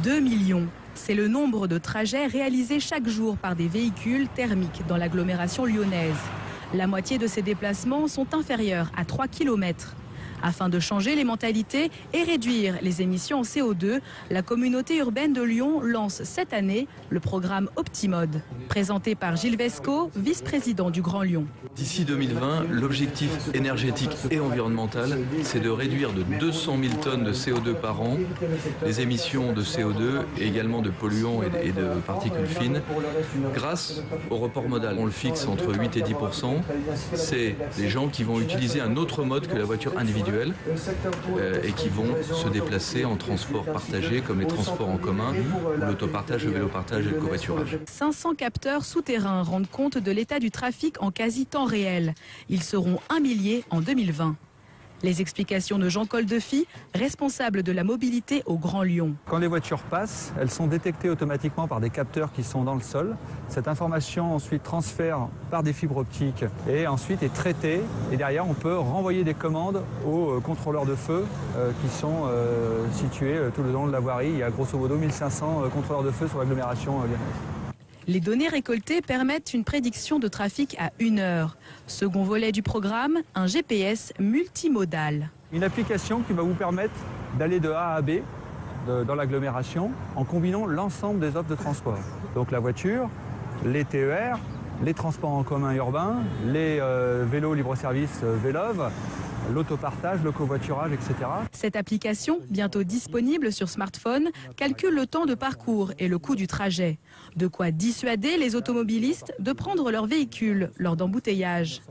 2 millions. C'est le nombre de trajets réalisés chaque jour par des véhicules thermiques dans l'agglomération lyonnaise. La moitié de ces déplacements sont inférieurs à 3 km. Afin de changer les mentalités et réduire les émissions en CO2, la communauté urbaine de Lyon lance cette année le programme Optimode, présenté par Gilles Vesco, vice-président du Grand Lyon. D'ici 2020, l'objectif énergétique et environnemental, c'est de réduire de 200 000 tonnes de CO2 par an les émissions de CO2 et également de polluants et de particules fines grâce au report modal. On le fixe entre 8 et 10%. C'est les gens qui vont utiliser un autre mode que la voiture individuelle et qui vont se déplacer en transport partagé comme les transports en commun, l'autopartage, le vélopartage et le covoiturage. 500 capteurs souterrains rendent compte de l'état du trafic en quasi-temps réel. Ils seront 1 millier en 2020. Les explications de Jean Coldefy, responsable de la mobilité au Grand Lyon. Quand les voitures passent, elles sont détectées automatiquement par des capteurs qui sont dans le sol. Cette information ensuite transfère par des fibres optiques et ensuite est traitée. Et derrière, on peut renvoyer des commandes aux contrôleurs de feu qui sont situés tout le long de la voirie. Il y a grosso modo 1500 contrôleurs de feu sur l'agglomération lyonnaise. Les données récoltées permettent une prédiction de trafic à 1 heure. Second volet du programme, un GPS multimodal. Une application qui va vous permettre d'aller de A à B dans l'agglomération en combinant l'ensemble des offres de transport. Donc la voiture, les TER, les transports en commun urbains, les vélos libre-service Vélove, l'autopartage, le covoiturage, etc. Cette application, bientôt disponible sur smartphone, calcule le temps de parcours et le coût du trajet. De quoi dissuader les automobilistes de prendre leur véhicule lors d'embouteillages.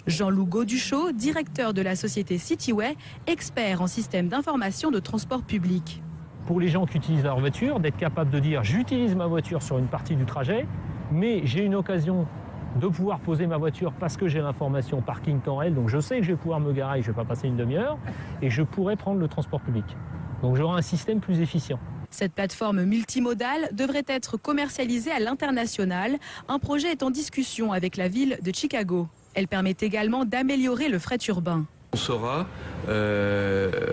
Jean-Loup Gauduchot, directeur de la société Cityway, expert en système d'information de transport public. Pour les gens qui utilisent leur voiture, d'être capable de dire j'utilise ma voiture sur une partie du trajet, mais j'ai une occasion de pouvoir poser ma voiture parce que j'ai l'information parking temps réel, donc je sais que je vais pouvoir me garer, je ne vais pas passer une demi-heure, et je pourrai prendre le transport public. Donc j'aurai un système plus efficient. Cette plateforme multimodale devrait être commercialisée à l'international. Un projet est en discussion avec la ville de Chicago. Elle permet également d'améliorer le fret urbain. On saura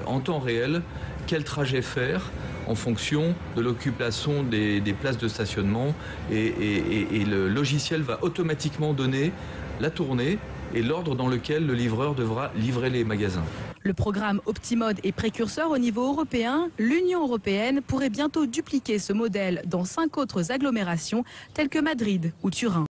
en temps réel quel trajet faire en fonction de l'occupation des places de stationnement et le logiciel va automatiquement donner la tournée et l'ordre dans lequel le livreur devra livrer les magasins. Le programme Optimode est précurseur au niveau européen. L'Union européenne pourrait bientôt dupliquer ce modèle dans 5 autres agglomérations telles que Madrid ou Turin.